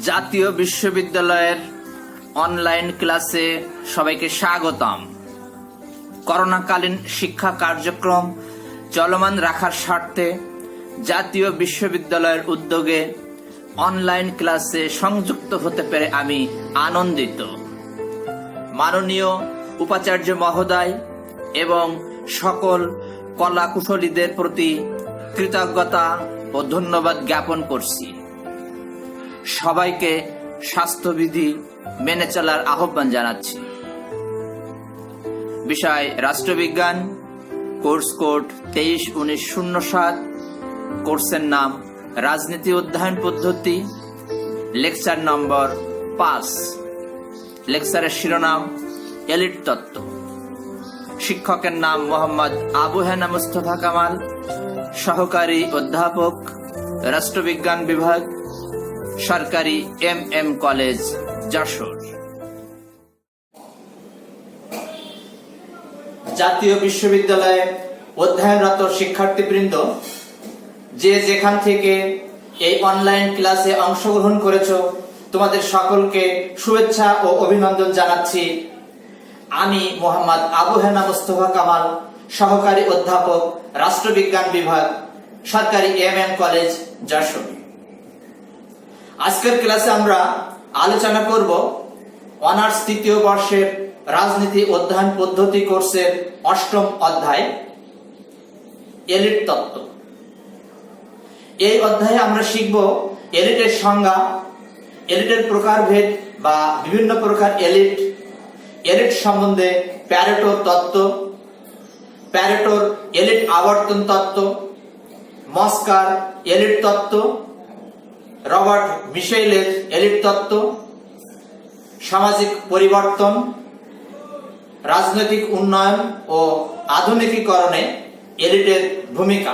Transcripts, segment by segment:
জাতীয় বিশ্ববিদ্যালয়ের অনলাইন ক্লাসে সবাইকে স্বাগতম। করোনাকালীন শিক্ষা কার্যক্রম চলমান রাখার স্বার্থে জাতীয় বিশ্ববিদ্যালয়ের উদ্যোগে অনলাইন ক্লাসে সংযুক্ত হতে পেরে আমি আনন্দিত। মাননীয় উপাচার্য মহোদয় এবং সকল কলাকুশলীদের প্রতি কৃতজ্ঞতা ও ধন্যবাদ জ্ঞাপন করছি। সবাইকে স্বাস্থ্যবিধি মেনে চলার আহ্বান জানাচ্ছি। বিষয় রাষ্ট্রবিজ্ঞান, কোর্স কোড 23-19-07, কোর্সের নাম রাজনীতি অধ্যয়ন পদ্ধতি, লেকচার নম্বর 5, লেকচারের শিরোনাম এলিট তত্ত্ব। শিক্ষকের নাম মোহাম্মদ আবু হেনা মুস্তফা কামাল, সহকারী অধ্যাপক, রাষ্ট্রবিজ্ঞান বিভাগ, সরকারি MM কলেজ, যশোর। জাতীয় বিশ্ববিদ্যালয়ে অধ্যয়নরত শিক্ষার্থীবৃন্দ, যে যেখান থেকে এই অনলাইন ক্লাসে অংশগ্রহণ করেছ, তোমাদের সকলকে শুভেচ্ছা ও অভিনন্দন জানাচ্ছি। আমি মোহাম্মদ আবু হেনা মুস্তফা কামাল, সহকারী অধ্যাপক, রাষ্ট্রবিজ্ঞান বিভাগ, সরকারি MM কলেজ, যশোর। আজকের ক্লাসে আমরা আলোচনা করব অনার্স 3য় বর্ষের রাজনীতি অধ্যয়ন পদ্ধতি কোর্সের 8ম অধ্যায় এলিট তত্ত্ব। এই অধ্যায়ে আমরা শিখব এলিটের সংজ্ঞা, এলিটের প্রকারভেদ বা বিভিন্ন প্রকার এলিট সম্বন্ধে প্যারেটো তত্ত্ব, প্যারেটোর এলিট আবর্তন তত্ত্ব, মস্কার এলিট তত্ত্ব, রবার্ট মিশেলের এলিট তত্ত্ব, সামাজিক পরিবর্তন, রাজনৈতিক উন্নয়ন ও আধুনিকীকরণে এলিটের ভূমিকা।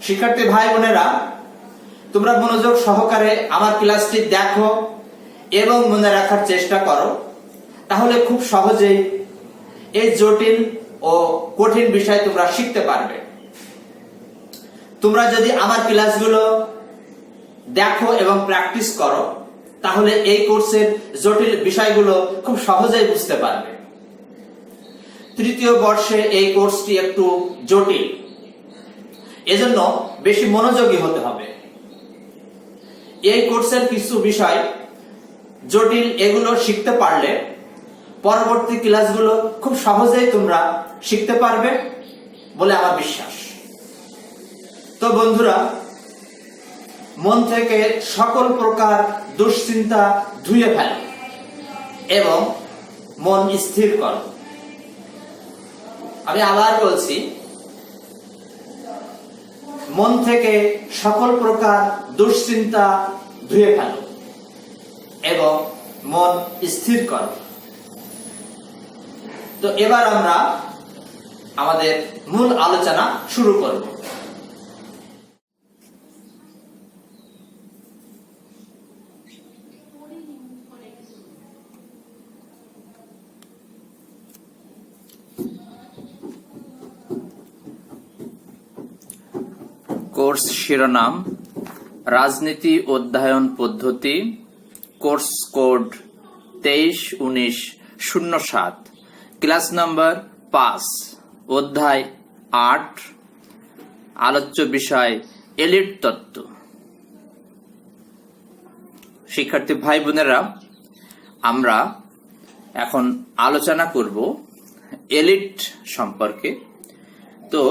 শিক্ষার্থী ভাই বোনেরা, তোমরা মনোযোগ সহকারে আমার ক্লাসটি দেখো এবং মনে রাখার চেষ্টা করো, তাহলে খুব সহজেই এই জটিল ও কঠিন বিষয় তোমরা শিখতে পারবে। তোমরা যদি আমার ক্লাসগুলো দেখো এবং প্র্যাকটিস করো, তাহলে এই কোর্সের জটিল বিষয়গুলো খুব সহজেই বুঝতে পারবে। 3য় বর্ষে এই কোর্সটি একটু জটিল, এজন্য বেশি মনোযোগী হতে হবে। এই কোর্সের কিছু বিষয় জটিল, এগুলো শিখতে পারলে পরবর্তী ক্লাসগুলো খুব সহজেই তোমরা শিখতে পারবে বলে আমার বিশ্বাস। তো বন্ধুরা, মন থেকে সকল প্রকার দুশ্চিন্তা ধুয়ে ফেলো এবং মন স্থির করো। আমি আবার বলছি, মন থেকে সকল প্রকার দুশ্চিন্তা ধুয়ে ফেলো এবং মন স্থির করো। তো এবার আমরা আমাদের মূল আলোচনা শুরু করব। কোর্স শিরোনাম রাজনীতি অধ্যয়ন পদ্ধতি, কোর্স কোড 23-19-07, ক্লাস নম্বর 5, অধ্যায় 8, আলোচ্য বিষয় এলিট তত্ত্ব। শিক্ষার্থী ভাই বোনেরা, আমরা এখন আলোচনা করব এলিট সম্পর্কে। তো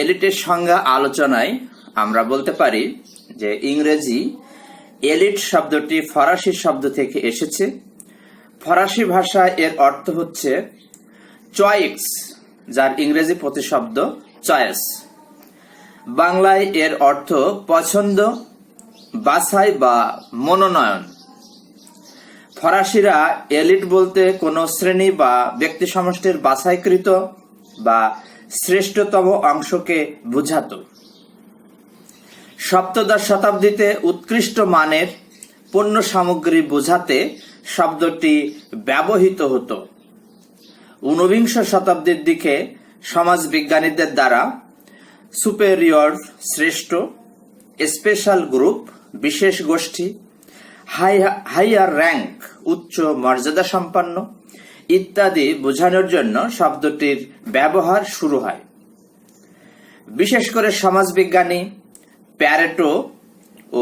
এলিটের সংজ্ঞা আলোচনায় আমরা বলতে পারি যে ইংরেজি এলিট শব্দটি ফরাসি শব্দ থেকে এসেছে। ফরাসি ভাষায় এর অর্থ হচ্ছে চয়েস, যার ইংরেজি প্রতিশব্দ চয়েস। বাংলায় এর অর্থ পছন্দ, বাছাই বা মনোনয়ন। ফরাসিরা এলিট বলতে কোনো শ্রেণী বা ব্যক্তি সমষ্টির বাছাইকৃত বা শ্রেষ্ঠতম অংশকে বুঝাতো। সপ্তদশ শতাব্দীতে উৎকৃষ্ট মানের পণ্য সামগ্রী বোঝাতে শব্দটি ব্যবহৃত হতো। 19বিংশ শতাব্দীর দিকে সমাজবিজ্ঞানীদের দ্বারা সুপেরিয়র শ্রেষ্ঠ স্পেশাল গ্রুপ বিশেষ গোষ্ঠী, হাইয়ার র্যাঙ্ক উচ্চ মর্যাদা সম্পন্ন ইত্যাদি বোঝানোর জন্য শব্দটির ব্যবহার শুরু হয়। বিশেষ করে সমাজবিজ্ঞানী প্যারেটো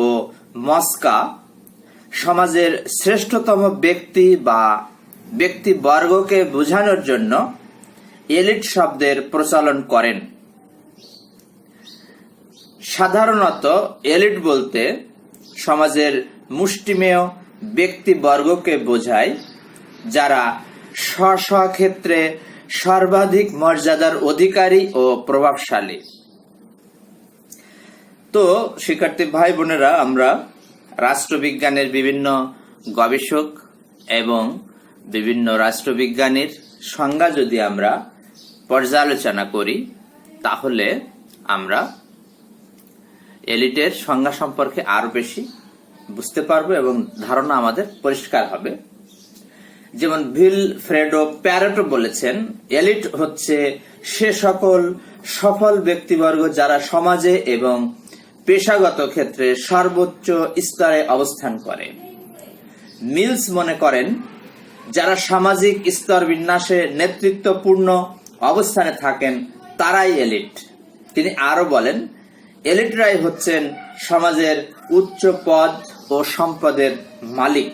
ও মস্কা সমাজের শ্রেষ্ঠতম ব্যক্তি বা ব্যক্তিবর্গকে বোঝানোর জন্য এলিট শব্দের প্রচলন করেন। সাধারণত এলিট বলতে সমাজের মুষ্টিমেয় ব্যক্তিবর্গকে বোঝায় যারা স্ব ক্ষেত্রে সর্বাধিক মর্যাদার অধিকারী ও প্রভাবশালী। তো শিক্ষার্থী ভাই বোনেরা, আমরা রাষ্ট্রবিজ্ঞানের বিভিন্ন গবেষক এবং বিভিন্ন রাষ্ট্রবিজ্ঞানীর সংজ্ঞা যদি আমরা পর্যালোচনা করি তাহলে আমরা এলিটের সংজ্ঞা সম্পর্কে আরো বেশি বুঝতে পারবো এবং ধারণা আমাদের পরিষ্কার হবে। যেমন ভিলফ্রেডো প্যারেটো বলেছেন, এলিট হচ্ছে সে সকল সফল ব্যক্তিবর্গ যারা সমাজে এবং পেশাগত ক্ষেত্রে সর্বোচ্চ স্তরে অবস্থান করে। মিলস মনে করেন যারা সামাজিক স্তর বিন্যাসে নেতৃত্বপূর্ণ অবস্থানে থাকেন তারাই এলিট। তিনি আরো বলেন, এলিটরাই হচ্ছেন সমাজের উচ্চ পদ ও সম্পদের মালিক।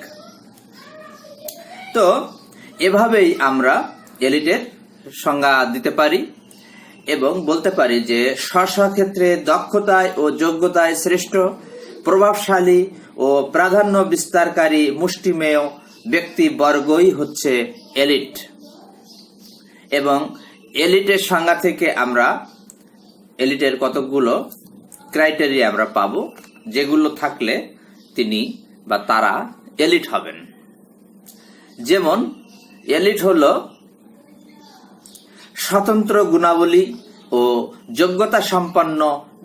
তো এভাবেই আমরা এলিটের সংজ্ঞা দিতে পারি এবং বলতে পারি যে স্ব ক্ষেত্রে দক্ষতায় ও যোগ্যতায় শ্রেষ্ঠ, প্রভাবশালী ও প্রাধান্য বিস্তারকারী মুষ্টিমেয় ব্যক্তিবর্গই হচ্ছে এলিট। এবং এলিটের সংজ্ঞা থেকে আমরা এলিটের কতগুলো ক্রাইটেরিয়া আমরা পাবো, যেগুলো থাকলে তিনি বা তারা এলিট হবেন। যেমন এলিট হলো স্বতন্ত্র গুণাবলী ও যোগ্যতা সম্পন্ন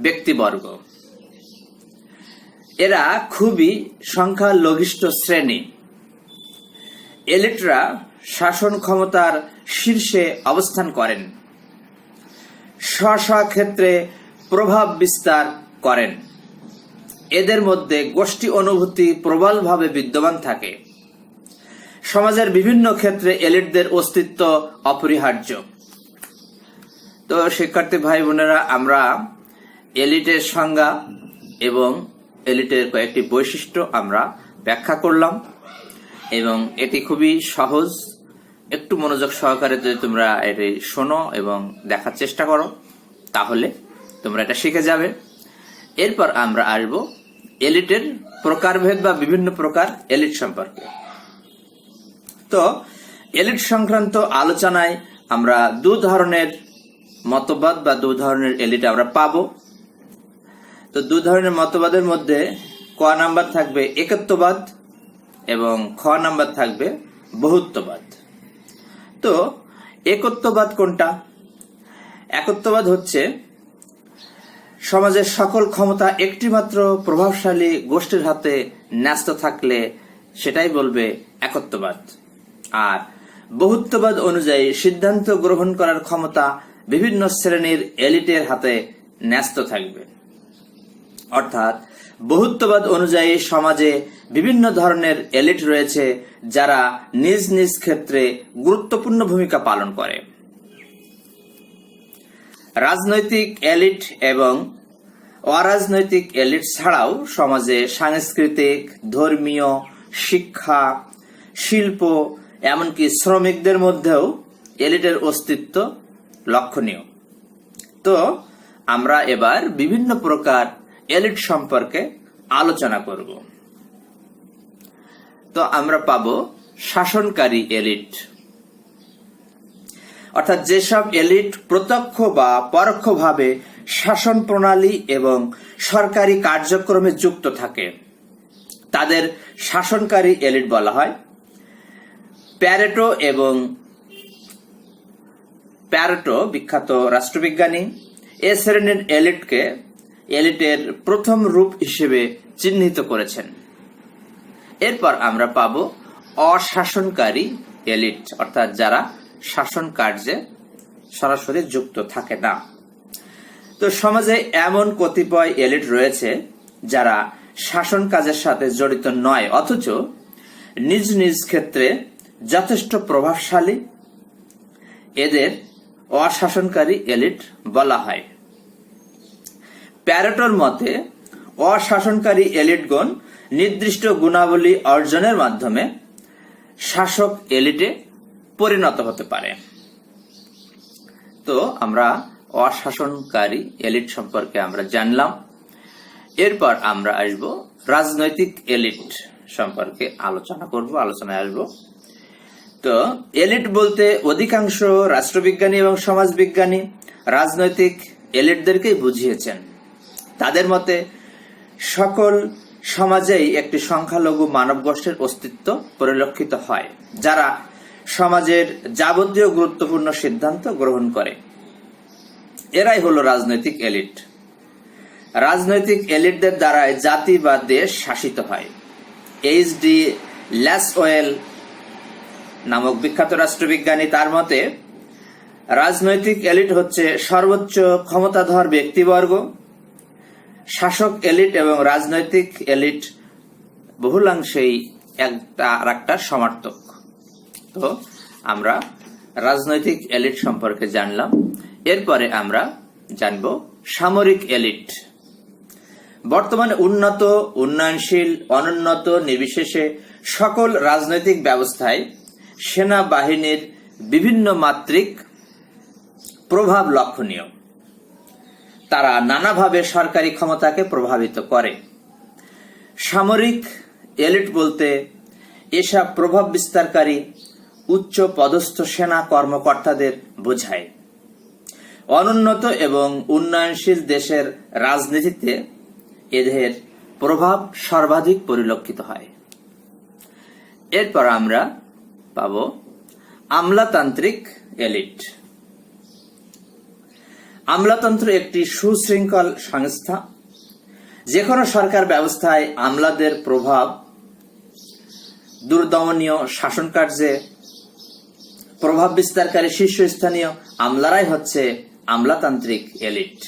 ব্যক্তিবর্গ। এরা খুবই সংখ্যালঘিষ্ঠ শ্রেণী। এলিটরা শাসন ক্ষমতার শীর্ষে অবস্থান করেন, স্ব ক্ষেত্রে প্রভাব বিস্তার করেন। এদের মধ্যে গোষ্ঠী অনুভূতি প্রবলভাবে বিদ্যমান থাকে। সমাজের বিভিন্ন ক্ষেত্রে এলিটদের অস্তিত্ব অপরিহার্য। তো শিক্ষার্থী ভাই বোনেরা, আমরা এলিটের সংজ্ঞা এবং এলিটের কয়েকটি বৈশিষ্ট্য আমরা ব্যাখ্যা করলাম এবং এটি খুবই সহজ। একটু মনোযোগ সহকারে যদি তোমরা এটি শোনো এবং দেখার চেষ্টা করো তাহলে তোমরা এটা শিখে যাবে। এরপর আমরা আসবো এলিটের প্রকারভেদ বা বিভিন্ন প্রকার এলিট সম্পর্কে। তো এলিট সংক্রান্ত আলোচনায় আমরা দু ধরনের মতবাদ বা দু ধরনের এলিট আমরা পাবো। তো দু ধরনের মতবাদের মধ্যে ক নাম্বার থাকবে একত্ববাদ এবং খ নাম্বার থাকবে বহুত্ববাদ। তো একত্ববাদ কোনটা? একত্ববাদ হচ্ছে সমাজের সকল ক্ষমতা একটিমাত্র প্রভাবশালী গোষ্ঠীর হাতে ন্যস্ত থাকলে সেটাই বলবে একত্ববাদ। আর বহুত্ববাদ অনুযায়ী সিদ্ধান্ত গ্রহণ করার ক্ষমতা বিভিন্ন শ্রেণীর এলিটের হাতে ন্যস্ত থাকবে। অর্থাৎ বহুত্ববাদ অনুযায়ী সমাজে বিভিন্ন ধরনের এলিট রয়েছে যারা নিজ নিজ ক্ষেত্রে গুরুত্বপূর্ণ ভূমিকা পালন করে। রাজনৈতিক এলিট এবং অরাজনৈতিক এলিট ছাড়াও সমাজে সাংস্কৃতিক, ধর্মীয়, শিক্ষা, শিল্প, এমনকি শ্রমিকদের মধ্যেও এলিটের অস্তিত্ব লক্ষণীয়। তো আমরা এবার বিভিন্ন প্রকার এলিট সম্পর্কে আলোচনা করব। তো আমরা পাবো শাসনকারী এলিট, অর্থাৎ যেসব এলিট প্রত্যক্ষ বা পরোক্ষভাবে শাসন প্রণালী এবং সরকারি কার্যক্রমে যুক্ত থাকে তাদের শাসনকারী এলিট বলা হয়। প্যারেটো বিখ্যাত রাষ্ট্রবিজ্ঞানী এ শ্রেণীর এলিটকে এলিটের প্রথম রূপ হিসেবে চিহ্নিত করেছেন। এরপর আমরা পাবো অশাসনকারী এলিট, অর্থাৎ যারা শাসন কার্যে সরাসরি যুক্ত থাকে না। তো সমাজে এমন কতিপয় এলিট রয়েছে যারা শাসন কাজের সাথে জড়িত নয় অথচ নিজ নিজ ক্ষেত্রে যথেষ্ট প্রভাবশালী, এদের অশাসনকারী এলিট বলা হয়। প্যারেটোর মতে অশাসনকারী এলিটগণ নির্দিষ্ট গুণাবলী অর্জনের মাধ্যমে শাসক এলিটে পরিণত হতে পারে। তো আমরা অশাসনকারী এলিট সম্পর্কে আমরা জানলাম। এরপর আমরা আসব রাজনৈতিক এলিট সম্পর্কে আলোচনায় আসব। তো এলিট বলতে অধিকাংশ রাষ্ট্রবিজ্ঞানী এবং সমাজবিজ্ঞানী রাজনৈতিক এলিটদেরকেই বুঝিয়েছেন। তাদের মতে সকল সমাজেই একটি সংখ্যালঘু মানব গোষ্ঠীর অস্তিত্ব পরিলক্ষিত হয়, যারা সমাজের যাবতীয় গুরুত্বপূর্ণ সিদ্ধান্ত গ্রহণ করে। এরাই হলো রাজনৈতিক এলিট। রাজনৈতিক এলিটদের দ্বারাই জাতি বা দেশ শাসিত হয়। এইচ.ডি. ল্যাসওয়েল নামক বিখ্যাত রাষ্ট্রবিজ্ঞানী, তার মতে রাজনৈতিক এলিট হচ্ছে সর্বোচ্চ ক্ষমতাধর ব্যক্তিবর্গ। শাসক এলিট এবং রাজনৈতিক এলিট বহুলাংশেই একটা আর একটা সমার্থক। তো আমরা রাজনৈতিক এলিট সম্পর্কে জানলাম। এরপরে আমরা জানব সামরিক এলিট। বর্তমানে উন্নত, উন্নয়নশীল, অনুন্নত নির্বিশেষে সকল রাজনৈতিক ব্যবস্থায় সেনাবাহিনীর বিভিন্ন মাত্রিক প্রভাব লক্ষণীয়। তারা নানাভাবে সরকারি ক্ষমতাকে প্রভাবিত করে। সামরিক এলিট বলতে এসব প্রভাব বিস্তারকারী উচ্চ পদস্থ সেনা কর্মকর্তাদের বোঝায়। অনুন্নত এবং উন্নয়নশীল দেশের রাজনীতিতে এদের প্রভাব সর্বাধিক পরিলক্ষিত হয়। এরপর আমরা পাব আমলাতান্ত্রিক এলিট। আমলাতন্ত্র একটি সুশৃঙ্খল সংস্থা। যে কোনো সরকার ব্যবস্থায় আমলাদের প্রভাব দুর্দমনীয়। শাসন কার্যে প্রভাব বিস্তারকারী শীর্ষস্থানীয় আমলারাই হচ্ছে আমলাতান্ত্রিক এলিট।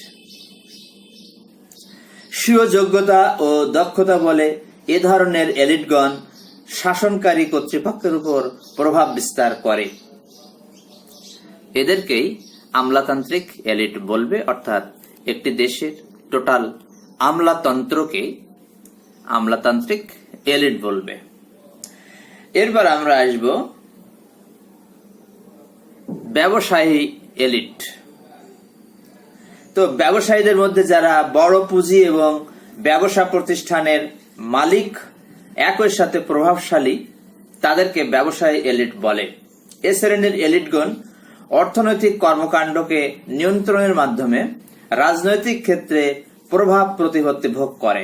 স্বীয় যোগ্যতা ও দক্ষতা বলে এ ধরনের এলিটগণ শাসনকারী কর্তৃপক্ষের উপর প্রভাব বিস্তার করে। এদেরকেই আমলাতান্ত্রিক এলিট বলবে, অর্থাৎ একটি দেশের টোটাল আমলাতন্ত্রকে আমলাতান্ত্রিক এলিট বলবে। এরপর আমরা আসব ব্যবসায়ী এলিট। তো ব্যবসায়ীদের মধ্যে যারা বড় পুঁজি এবং ব্যবসা প্রতিষ্ঠানের মালিক একই সাথে প্রভাবশালী, তাদেরকে ব্যবসায়ী এলিট বলে। এ শ্রেণীর এলিটগণ অর্থনৈতিক কর্মকাণ্ডকে নিয়ন্ত্রণের মাধ্যমে রাজনৈতিক ক্ষেত্রে প্রভাব প্রতিপত্তি ভোগ করে।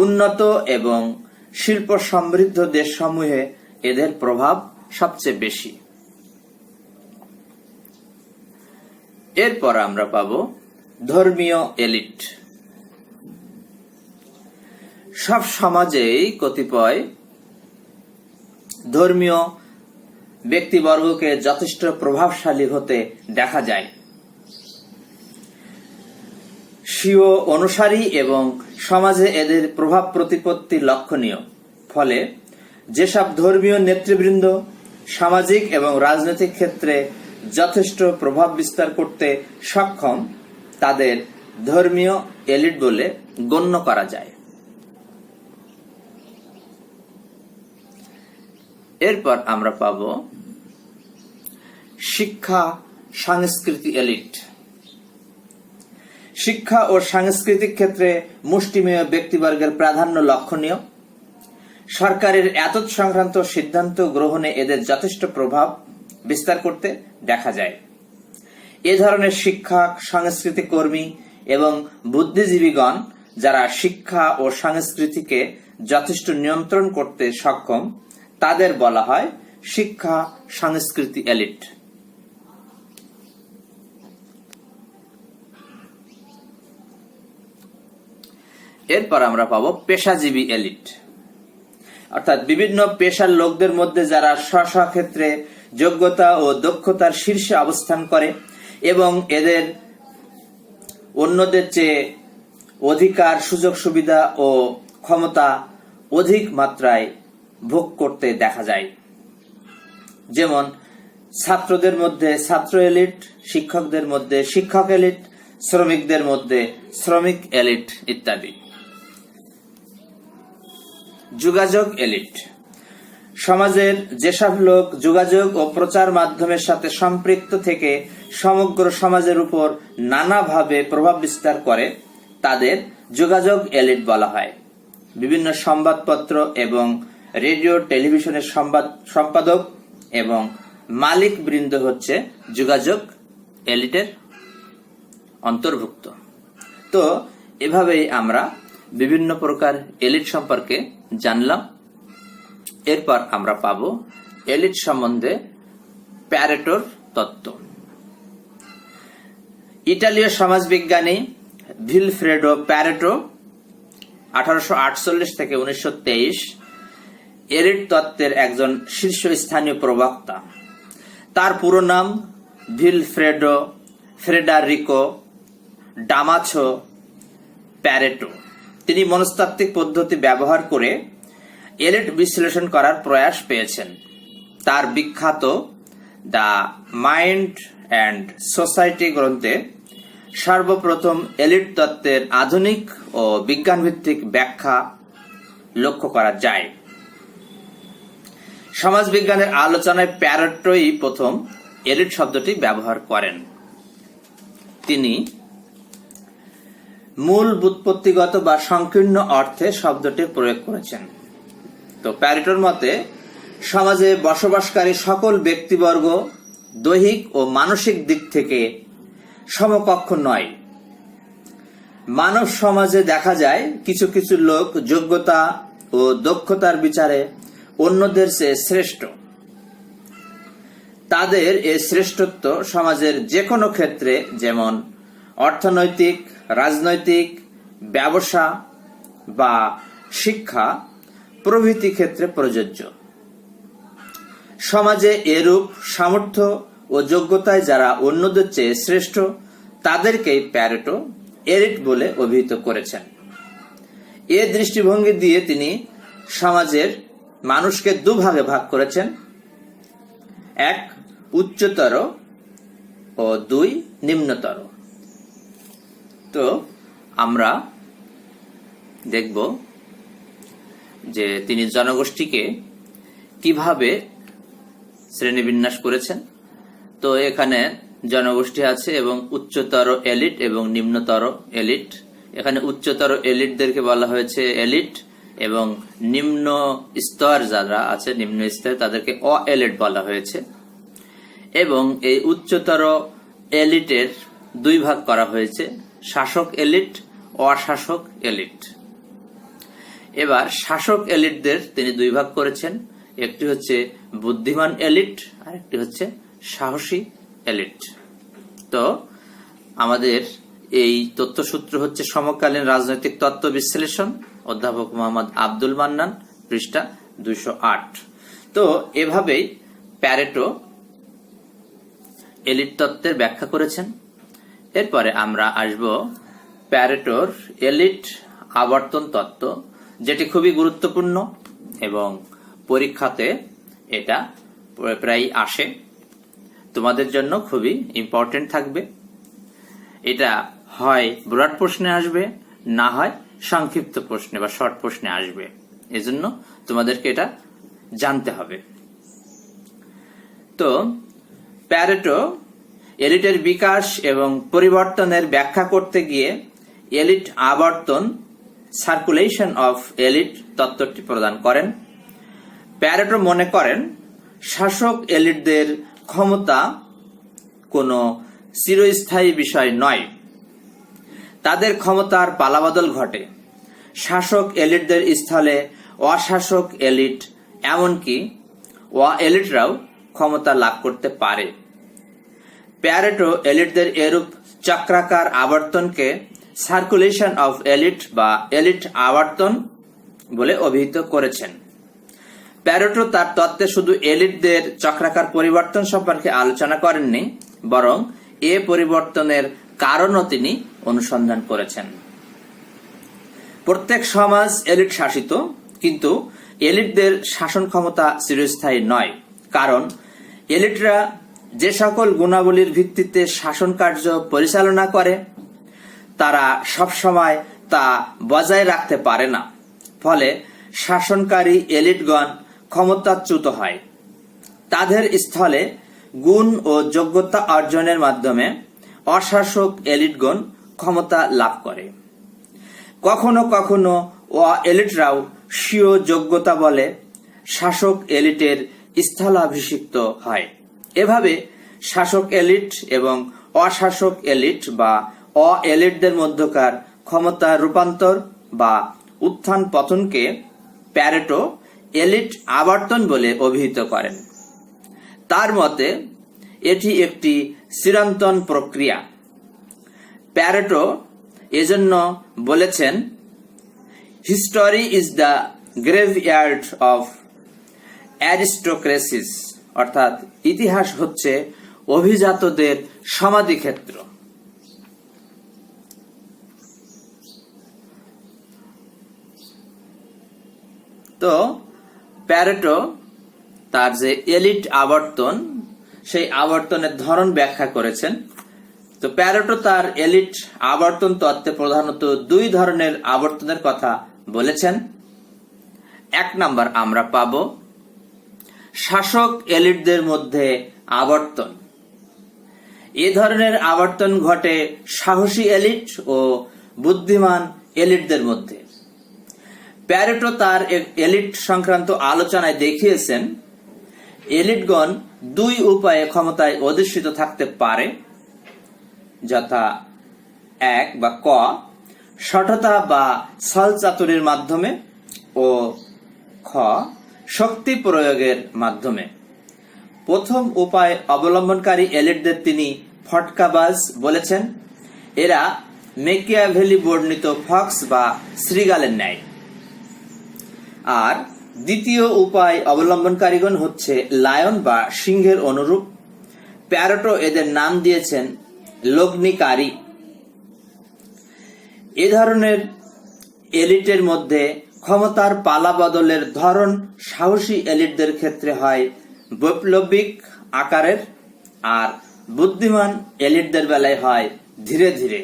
উন্নত এবং শিল্প সমৃদ্ধ দেশসমূহে এদের প্রভাব সবচেয়ে বেশি। এরপর আমরা পাব ধর্মীয় এলিট। সব সমাজেই কতিপয় ধর্মীয় ব্যক্তিবর্গকে যথেষ্ট প্রভাবশালী হতে দেখা যায়। স্বীয় অনুসারী এবং সমাজে এদের প্রভাব প্রতিপত্তি লক্ষণীয়। ফলে যেসব ধর্মীয় নেতৃবৃন্দ সামাজিক এবং রাজনৈতিক ক্ষেত্রে যথেষ্ট প্রভাব বিস্তার করতে সক্ষম, তাদের ধর্মীয় এলিট বলে গণ্য করা যায়। এরপর আমরা পাব শিক্ষা সংস্কৃতি এলিট। শিক্ষা ও সাংস্কৃতিক ক্ষেত্রে মুষ্টিমেয় ব্যক্তিবর্গের প্রাধান্য লক্ষণীয়। সরকারের এতদ সংক্রান্ত সিদ্ধান্ত গ্রহণে এদের যথেষ্ট প্রভাব বিস্তার করতে দেখা যায়। এ ধরনের শিক্ষা সংস্কৃতি কর্মী এবং বুদ্ধিজীবীগণ যারা শিক্ষা ও সংস্কৃতিকে যথেষ্ট নিয়ন্ত্রণ করতে সক্ষম, তাদের বলা হয় শিক্ষা সংস্কৃতি এলিট। এরপর আমরা পাবো পেশাজীবী এলিট, অর্থাৎ বিভিন্ন পেশার লোকদের মধ্যে যারা স্ব ক্ষেত্রে যোগ্যতা ও দক্ষতার শীর্ষে অবস্থান করে এবং এদের অন্যদের চেয়ে অধিকার, সুযোগ সুবিধা ও ক্ষমতা অধিক মাত্রায় ভোগ করতে দেখা যায়। যেমন ছাত্রদের মধ্যে ছাত্র এলিট, শিক্ষকদের মধ্যে শিক্ষক এলিট, শ্রমিকদের মধ্যে শ্রমিক এলিট ইত্যাদি। যোগাযোগ এলিট সমাজের যেসব লোক যোগাযোগ ও প্রচার মাধ্যমের সাথে সম্পৃক্ত থেকে সমগ্র সমাজের উপর নানাভাবে প্রভাব বিস্তার করে তাদের যোগাযোগ এলিট বলা হয়। বিভিন্ন সংবাদপত্র এবং রেডিও টেলিভিশনের সম্পাদক এবং মালিক বৃন্দ হচ্ছে যোগাযোগ এলিটের অন্তর্ভুক্ত। তো এভাবেই আমরা বিভিন্ন প্রকার এলিট সম্পর্কে জানলাম। এরপর আমরা পাব এলিট সম্বন্ধে প্যারেটোর তত্ত্ব। ইটালীয় সমাজবিজ্ঞানী ভিলফ্রেডো প্যারেটো 1848 থেকে 1923 এলিট তত্ত্বের একজন শীর্ষস্থানীয় প্রবক্তা। তার পুরো নাম ভিলফ্রেডো ফ্রেডারিকো ডামাছো প্যারেটো। তিনি মনস্তাত্ত্বিক পদ্ধতি ব্যবহার করে এলিট বিশ্লেষণ করার প্রয়াস পেয়েছেন। তার বিখ্যাত দ্য মাইন্ড অ্যান্ড সোসাইটি গ্রন্থে সর্বপ্রথম এলিট তত্ত্বের আধুনিক ও বিজ্ঞানভিত্তিক ব্যাখ্যা লক্ষ্য করা যায়। সমাজবিজ্ঞানের আলোচনায় প্যারেটোই প্রথম এলিট শব্দটি ব্যবহার করেন। তিনি মূল ব্যুৎপত্তিগত বা সংকীর্ণ অর্থে শব্দটি প্রয়োগ করেছেন। তো প্যারেটোর মতে সমাজে বসবাসকারী সকল ব্যক্তিবর্গ দৈহিক ও মানসিক দিক থেকে সমকক্ষ নয়। মানব সমাজে দেখা যায় কিছু কিছু লোক যোগ্যতা ও দক্ষতার বিচারে অন্যদের চেয়ে শ্রেষ্ঠ। তাদের এই শ্রেষ্ঠত্ব সমাজের যে কোনো ক্ষেত্রে, যেমন অর্থনৈতিক, রাজনৈতিক, ব্যবসা বা শিক্ষা প্রভৃতি ক্ষেত্রে প্রযোজ্য। সমাজে এরূপ সামর্থ্য ও যোগ্যতায় যারা অন্যদের চেয়ে শ্রেষ্ঠ তাদেরকেই প্যারেটো এলিট বলে অভিহিত করেছেন। এ দৃষ্টিভঙ্গি দিয়ে তিনি সমাজের মানুষকে দুভাগে ভাগ করেছেন, এক উচ্চতর ও দুই নিম্নতর। তো আমরা দেখব যে তিনি জনগোষ্ঠীকে কিভাবে শ্রেণীবিন্যাস করেছেন। তো এখানে জনগোষ্ঠী আছে এবং উচ্চতর এলিট এবং নিম্নতর এলিট। এখানে উচ্চতর এলিটদেরকে বলা হয়েছে এলিট এবং নিম্ন স্তর যারা আছে, নিম্ন স্তর তাদেরকে অ-এলিট বলা হয়েছে। এবং এই উচ্চতর এলিটের দুই ভাগ করা হয়েছে, শাসক এলিট, অশাসক এলিট। এবার শাসক এলিটদের তিনি দুই ভাগ করেছেন, একটি হচ্ছে বুদ্ধিমান এলিট আর একটি হচ্ছে সাহসী এলিট। তো আমাদের এই তথ্যসূত্র হচ্ছে সমকালীন রাজনৈতিক তত্ত্ব বিশ্লেষণ, অধ্যাপক মোহাম্মদ আব্দুল মান্নান, পৃষ্ঠা 208। তো এভাবেই প্যারেটো এলিট তত্ত্বের ব্যাখ্যা করেছেন। এরপরে আমরা আসব প্যারেটোর এলিট আবর্তন তত্ত্ব, যেটি খুবই গুরুত্বপূর্ণ এবং পরীক্ষাতে এটা প্রায় আসে। তোমাদের জন্য খুবই ইম্পর্টেন্ট থাকবে। এটা হয় ব্রড প্রশ্নে আসবে, না হয় সংক্ষিপ্ত প্রশ্নে বা শর্ট প্রশ্নে আসবে। এজন্য তোমাদেরকে এটা জানতে হবে। তো প্যারেটো এলিটের বিকাশ এবং পরিবর্তনের ব্যাখ্যা করতে গিয়ে এলিট আবর্তন, সার্কুলেশন অফ এলিট তত্ত্বটি প্রদান করেন। প্যারেটো মনে করেন শাসক এলিটদের ক্ষমতা কোনো চিরস্থায়ী বিষয় নয়, তাদের ক্ষমতার পালাবদল ঘটে। শাসক এলিটদের স্থলে অশাসক এলিট, এমনকি অ-এলিটরাও ক্ষমতা লাভ করতে পারে। প্যারেটো এলিটদের এরূপ চক্রাকার আবর্তনকে সার্কুলেশন অফ এলিট বা এলিট আবর্তন বলে অভিহিত করেছেন। প্যারেটো তার তত্ত্বে শুধু এলিটদের চক্রাকার পরিবর্তন সম্পর্কে আলোচনা করেননি, বরং এ পরিবর্তনের কারণও তিনি অনুসন্ধান করেছেন। প্রত্যেক সমাজ এলিট শাসিত, কিন্তু এলিটদের শাসন ক্ষমতা চিরস্থায়ী নয়, কারণ এলিটরা যে সকল গুণাবলীর ভিত্তিতে শাসন কার্য পরিচালনা করে তারা সবসময় তা বজায় রাখতে পারে না। ফলে শাসনকারী এলিটগণ ক্ষমতাচ্যুত হয়। তাদের স্থলে গুণ ও যোগ্যতা অর্জনের মাধ্যমে অশাসক এলিটগণ ক্ষমতা লাভ করে। কখনো কখনো এলিটরাও স্বীয় যোগ্যতা বলে শাসক এলিটের স্থলাভিষিক্ত হয়। এভাবে শাসক এলিট এবং অশাসক এলিট বা এলিটদের মধ্যকার ক্ষমতার রূপান্তর বা উত্থান পতনকে প্যারেটো এলিট আবর্তন বলে অভিহিত করেন। তার মতে এটি একটি চিরন্তন প্রক্রিয়া। প্যারেটো এজন্য বলেছেন, হিস্টোরি ইজ দ্য গ্রেভইয়ার্ড অফ অ্যারিস্টোক্রেসিস, অর্থাৎ ইতিহাস হচ্ছে অভিজাতদের সমাধিক্ষেত্র। তো প্যারেটো তার যে এলিট আবর্তন, সেই আবর্তনের ধরন ব্যাখ্যা করেছেন। তো প্যারেটো তার এলিট আবর্তন তত্ত্বে প্রধানত দুই ধরনের আবর্তনের কথা বলেছেন। এক নাম্বার আমরা পাব শাসক এলিটদের মধ্যে আবর্তন। এ ধরনের আবর্তন ঘটে সাহসী এলিট ও বুদ্ধিমান এলিটদের মধ্যে। প্যারেটো তার এলিট সংক্রান্ত আলোচনায় দেখিয়েছেন, এলিটগণ দুই উপায়ে ক্ষমতায় অধিষ্ঠিত থাকতে পারে, যথা এক বা ক, সঠতা বা ছলচাতুরির মাধ্যমে, ও খ, শক্তি প্রয়োগের মাধ্যমে। প্রথম উপায় অবলম্বনকারী এলিটদের তিনি ফটকাবাজ বলেছেন। এরা মেকিয়াভেলি বর্ণিত ফক্স বা শ্রীগালের ন্যায়। আর দ্বিতীয় উপায় অবলম্বনকারীগণ হচ্ছে লায়ন বা সিংহের অনুরূপ। প্যারেটো এদের নাম দিয়েছেন লগ্নিকারী। এ ধরনের এলিটের মধ্যে ক্ষমতার পালা বদলের ধরন সাহসী এলিটদের ক্ষেত্রে হয় বৈপ্লবিক আকারের, আর বুদ্ধিমান এলিটদের বেলায় হয় ধীরে ধীরে।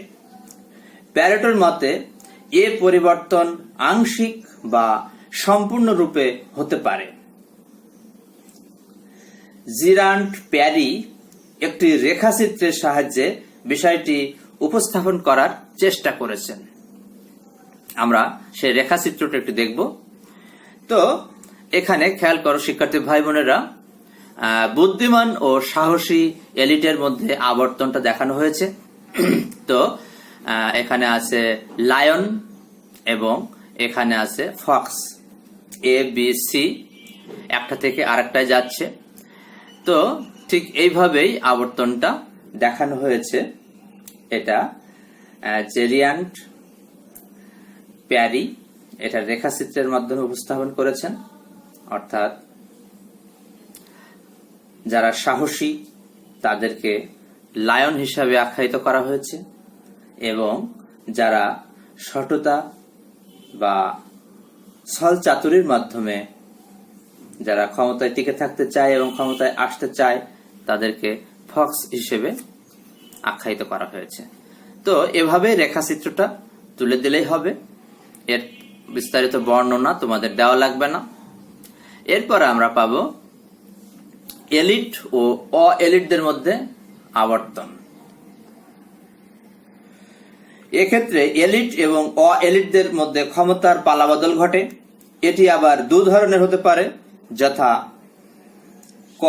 প্যারেটোর মতে এ পরিবর্তন আংশিক বা সম্পূর্ণরূপে হতে পারে। জিরান্ড প্যারি একটি রেখাচিত্রের সাহায্যে বিষয়টি উপস্থাপন করার চেষ্টা করেছেন। আমরা সেই রেখাচিত্রটা একটু দেখব। তো এখানে খেয়াল করো শিক্ষার্থী ভাই বোনেরা, বুদ্ধিমান ও সাহসী এলিটের মধ্যে আবর্তনটা দেখানো হয়েছে। তো এখানে আছে লায়ন এবং এখানে আছে ফক্স, এ বি সি, একটা থেকে আরেকটায় যাচ্ছে। তো ঠিক এইভাবেই আবর্তনটা দেখানো হয়েছে। এটা জেরিয়ান্ড প্যারি এটা রেখাচিত্রের মাধ্যমে উপস্থাপন করেছেন। অর্থাৎ যারা সাহসী তাদেরকে লায়ন হিসাবে আখ্যায়িত করা হয়েছে, এবং যারা সততা বা ছল চাতুরির মাধ্যমে যারা ক্ষমতায় টিকে থাকতে চায় এবং ক্ষমতায় আসতে চায় তাদেরকে ফক্স হিসেবে আখ্যায়িত করা হয়েছে। তো এভাবে রেখাচিত্রটা তুলে দিলেই হবে, এর বিস্তারিত বর্ণনা তোমাদের দেওয়া লাগবে না। এরপর আমরা পাব এলিট ও এলিটদের মধ্যে আবর্তন। এক্ষেত্রে এলিট এবং এলিটদের মধ্যে ক্ষমতার পালাবদল ঘটে। এটি আবার দু ধরনের হতে পারে, যথা ক,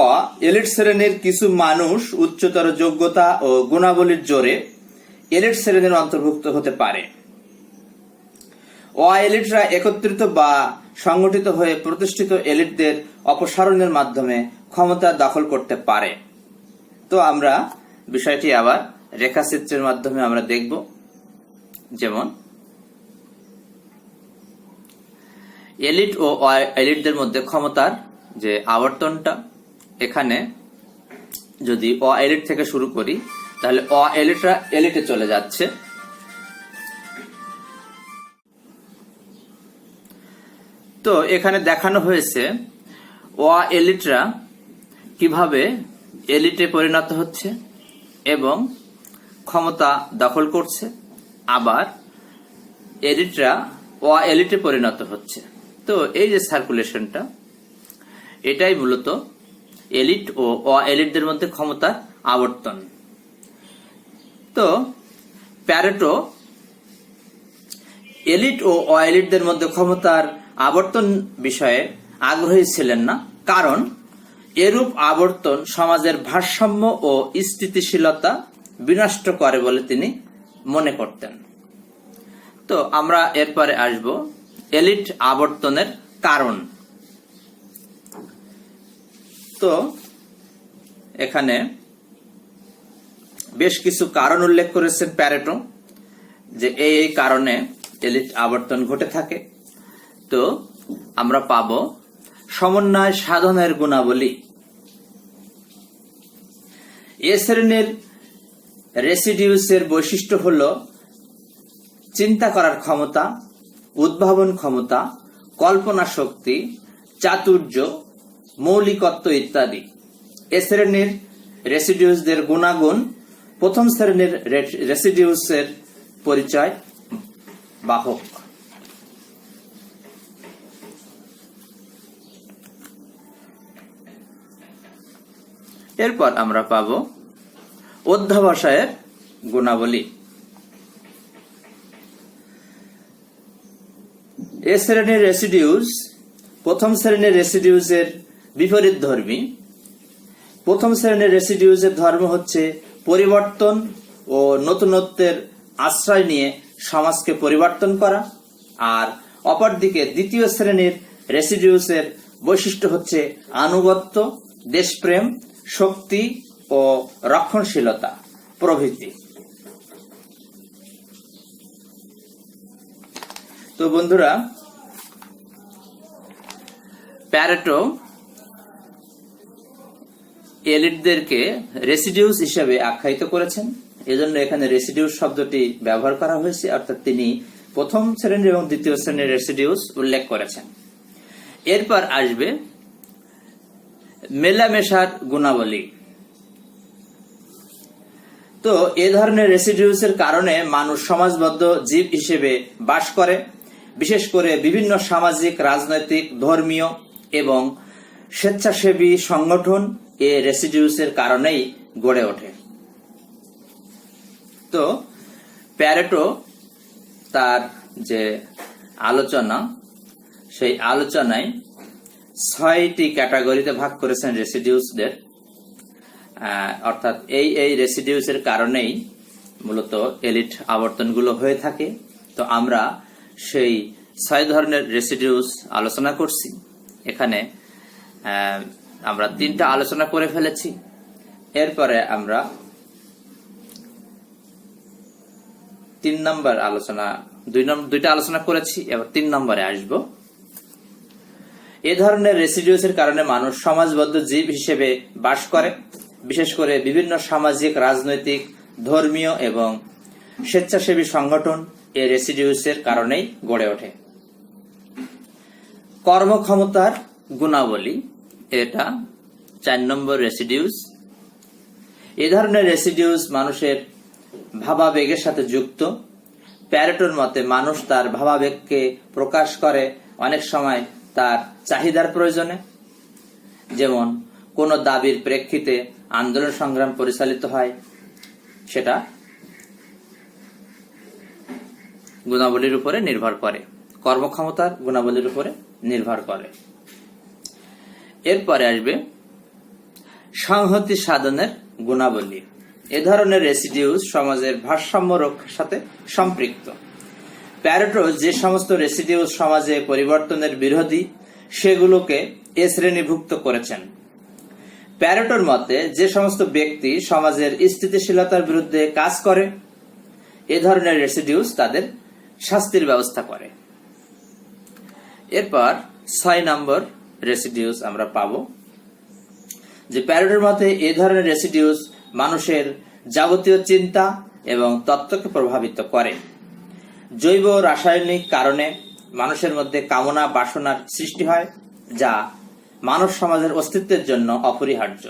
এলিট শ্রেণীর কিছু মানুষ উচ্চতর যোগ্যতা ও গুণাবলীর জোরে এলিট শ্রেণীর অন্তর্ভুক্ত হতে পারে। এলিটরা একত্রিত বা সংগঠিত হয়ে প্রতিষ্ঠিত এলিটদের অপসারণের মাধ্যমে ক্ষমতা দখল করতে পারে। তো আমরা বিষয়টি আবার রেখাচিত্রের মাধ্যমে আমরা দেখব। যেমন এলিট ও এলিটদের মধ্যে ক্ষমতার যে আবর্তনটা, এখানে যদি এলিট থেকে শুরু করি তাহলে এলিটরা এলিটে চলে যাচ্ছে। তো এখানে দেখানো হয়েছে এলিটরা কিভাবে এলিটে পরিণত হচ্ছে এবং ক্ষমতা দখল করছে, আবার এলিটরা এলিটে পরিণত হচ্ছে। তো এই যে সার্কুলেশনটা, এটাই মূলত এলিট ও এলিটদের মধ্যে ক্ষমতার আবর্তন। তো প্যারেটো এলিট ও এলিটদের মধ্যে ক্ষমতার আবর্তন বিষয়ে আগ্রহী ছিলেন না, কারণ এরূপ আবর্তন সমাজের ভারসাম্য ও স্থিতিশীলতা বিনষ্ট করে বলে তিনি মনে করতেন। তো আমরা এরপরে আসব এলিট আবর্তনের কারণ। তো এখানে বেশ কিছু কারণ উল্লেখ করেছেন প্যারেটো, যে এই কারণে এলিট আবর্তন ঘটে থাকে। তো আমরা পাব সমন্বয় সাধনের গুণাবলী। এ শ্রেণীর রেসিডিউসের বৈশিষ্ট্য হল চিন্তা করার ক্ষমতা, উদ্ভাবন ক্ষমতা, কল্পনা শক্তি, চাতুর্য, মৌলিকত্ব ইত্যাদি। এ শ্রেণীর রেসিডিউসদের গুণাগুণ প্রথম শ্রেণীর রেসিডিউসের পরিচয় বাহক। এরপর আমরা পাব অধ্যাবসায়ের গুণাবলী। এ শ্রেণীর রেসিডিউস প্রথম শ্রেণীর রেসিডিউসের বিপরীত ধর্মী। প্রথম শ্রেণীর রেসিডিউসের ধর্ম হচ্ছে পরিবর্তন ও নতুনত্বের আশ্রয় নিয়ে সমাজকে পরিবর্তন করা, আর অপরদিকে দ্বিতীয় শ্রেণীর রেসিডিউসের বৈশিষ্ট্য হচ্ছে আনুগত্য, দেশপ্রেম, শক্তি ও রক্ষণশীলতা প্রভৃতি। তো বন্ধুরা, প্যারেটো এলিটদেরকে রেসিডিউস হিসেবে আখ্যায়িত করেছেন, এজন্য এখানে রেসিডিউস শব্দটি ব্যবহার করা হয়েছে, অর্থাৎ তিনি প্রথম শ্রেণীর এবং দ্বিতীয় শ্রেণীর রেসিডিউস উল্লেখ করেছেন। এরপর আসবে মেলামেশার গুণাবলী। তো এ ধরনের রেসিডিউসের কারণে মানুষ সমাজবদ্ধ জীব হিসেবে বাস করে, বিশেষ করে বিভিন্ন সামাজিক, রাজনৈতিক, ধর্মীয় এবং স্বেচ্ছাসেবী সংগঠন এ রেসিডিউসের কারণেই গড়ে ওঠে। তো প্যারেটো তার যে আলোচনা, সেই আলোচনায় 6টি ক্যাটাগরিতে ভাগ করেছেন রেসিডিউসদের, অর্থাৎ এই রেসিডিউসের কারণেই মূলত এলিট আবর্তনগুলো হয়ে থাকে। তো আমরা সেই 6 ধরনের রেসিডিউস আলোচনা করছি। এখানে আমরা 3টা আলোচনা করে ফেলেছি। এরপরে আমরা 3 নম্বর আলোচনা, 2টা আলোচনা করেছি, এবার 3 নম্বরে আসব। এ ধরনের রেসিডিউসের কারণে মানুষ সমাজবদ্ধ জীব হিসেবে বাস করে, বিশেষ করে বিভিন্ন সামাজিক, রাজনৈতিক, ধর্মীয় এবং স্বেচ্ছাসেবী সংগঠন এ রেসিডিউসের কারণেই গড়ে ওঠে। কর্মক্ষমতার গুণাবলী, এটা 4 নম্বর রেসিডিউস। এ ধরনের রেসিডিউস মানুষের ভাবাবেগের সাথে যুক্ত। প্যারেটোর মতে মানুষ তার ভাবাবেগকে প্রকাশ করে অনেক সময় তার চাহিদার প্রয়োজনে, যেমন কোন দাবির প্রেক্ষিতে আন্দোলন সংগ্রাম পরিচালিত হয়, সেটা গুণাবলীর উপরে নির্ভর করে, কর্মক্ষমতার গুণাবলীর উপরে নির্ভর করে। এরপরে আসবে সংহতি সাধনের গুণাবলী। এ ধরনের রেসিডিউস সমাজের ভারসাম্য রক্ষার সাথে সম্পৃক্ত। প্যারেটো যে সমস্ত রেসিডিউস সমাজে পরিবর্তনের বিরোধী, সেগুলোকে এ শ্রেণীভুক্ত করেছেন। প্যারেটোর মতে যে সমস্ত ব্যক্তি সমাজের স্থিতিশীলতার বিরুদ্ধে কাজ করে, এ ধরনের রেসিডিউস তাদের শাস্তির ব্যবস্থা করে। এরপর 6 নম্বর রেসিডিউস আমরা পাব, যে প্যারেটোর মতে এ ধরনের রেসিডিউস মানুষের যাবতীয় চিন্তা এবং তত্ত্বকে প্রভাবিত করে। জৈব রাসায়নিক কারণে মানুষের মধ্যে কামনা বাসনার সৃষ্টি হয়, যা মানব সমাজের অস্তিত্বের জন্য অপরিহার্য।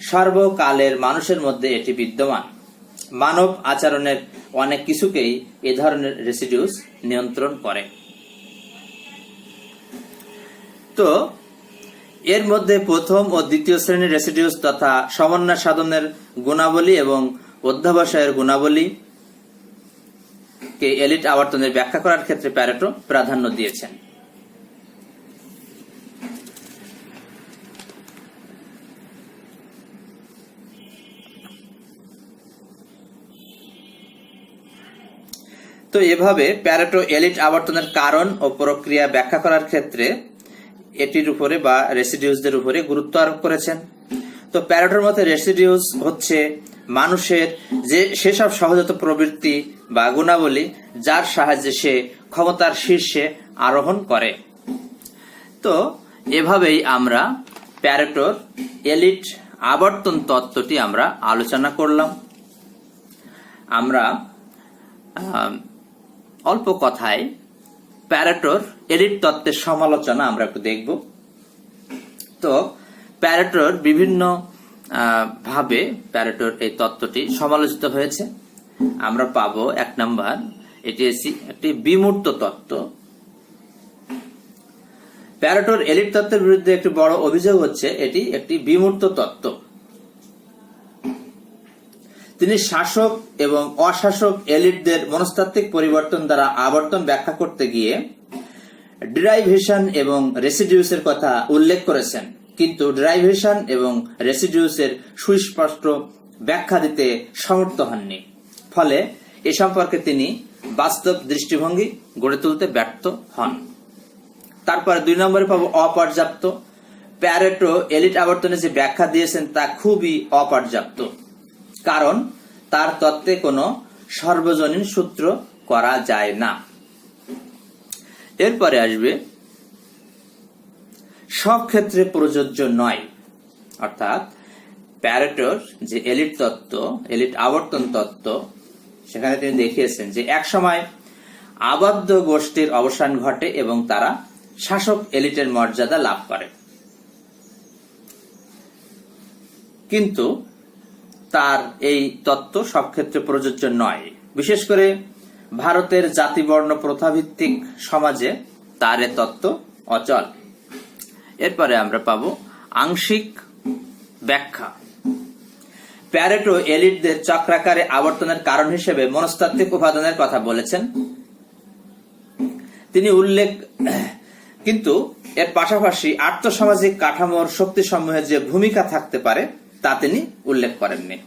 সর্বকালের মানুষের মধ্যে এটি বিদ্যমান। মানব আচরণের অনেক কিছুকেই এ ধরনের রেসিডিউস নিয়ন্ত্রণ করে। তো এর মধ্যে প্রথম ও দ্বিতীয় শ্রেণীর রেসিডিউস তথা সমন্বয় সাধনের গুণাবলী এবং অধ্যবসায়ের গুণাবলী কে এলিট আবর্তনের ব্যাখ্যা করার ক্ষেত্রে প্যারেটো প্রাধান্য দিয়েছেন। তো এভাবে প্যারেটো এলিট আবর্তনের কারণ ও প্রক্রিয়া ব্যাখ্যা করার ক্ষেত্রে এটির উপরে বা রেসিডিউসদের উপরে গুরুত্ব আরোপ করেছেন। তো প্যারেটোর মতে রেসিডিউস হচ্ছে মানুষের যে সেসব সহজাত প্রবৃত্তি বা গুণাবলী যার সাহায্যে সে ক্ষমতার শীর্ষে আরোহণ করে। তো এভাবেই আমরা প্যারেটোর এলিট আবর্তন তত্ত্বটি আমরা আলোচনা করলাম। আমরা অল্প কথায় প্যারেটোর এলিট তত্ত্বের সমালোচনা আমরা একটু দেখব। তো প্যারেটোর বিভিন্ন ভাবে প্যারেটোর এই তত্ত্বটি সমালোচিত হয়েছে। আমরা পাবো 1 নাম্বার, এটি একটি বিমূর্ত তত্ত্ব। প্যারেটোর এলিট তত্ত্বের বিরুদ্ধে একটি বড় অভিযোগ হচ্ছে এটি একটি বিমূর্ত তত্ত্ব। তিনি শাসক এবং অশাসক এলিটদের মনস্তাত্ত্বিক পরিবর্তন দ্বারা আবর্তন ব্যাখ্যা করতে গিয়ে ডিরাইভেশন এবং রেসিডিউসের কথা উল্লেখ করেছেন, কিন্তু ডিরাইভেশন এবং রেসিডিউসের সুস্পষ্ট ব্যাখ্যা দিতে সমর্থ হননি। ফলে এ সম্পর্কে তিনি বাস্তব দৃষ্টিভঙ্গি গড়ে তুলতে ব্যর্থ হন। তারপরে 2 নম্বরে পাবো অপর্যাপ্ত। প্যারেটো এলিট আবর্তনে যে ব্যাখ্যা দিয়েছেন তা খুবই অপর্যাপ্ত, কারণ তার তত্ত্বে কোনো সর্বজনীন সূত্র করা যায় না। এরপরে আসবে সব ক্ষেত্রে প্রযোজ্য নয়, অর্থাৎ প্যারেটোর যে এলিট তত্ত্ব, এলিট আবর্তন তত্ত্ব, সেখানে তিনি দেখিয়েছেন যে এক সময় আবদ্ধ গোষ্ঠীর অবসান ঘটে এবং তারা শাসক এলিটের মর্যাদা লাভ করে, কিন্তু তার এই তত্ত্ব সব ক্ষেত্রে প্রযোজ্য নয়। বিশেষ করে ভারতের জাতিবর্ণ প্রথাভিত্তিক সমাজে তার এ তত্ত্ব অচল। এরপরে আমরা পাবো আংশিক ব্যাখ্যা। প্যারেটো এলিটদের চক্রাকারে আবর্তনের কারণ হিসেবে মনস্তাত্ত্বিক উপাদানের কথা বলেছেন। তিনি কিন্তু এর পাশাপাশি আর্থসামাজিক কাঠামোর শক্তিসমূহের যে ভূমিকা থাকতে পারে তা তিনি উল্লেখ করেননি।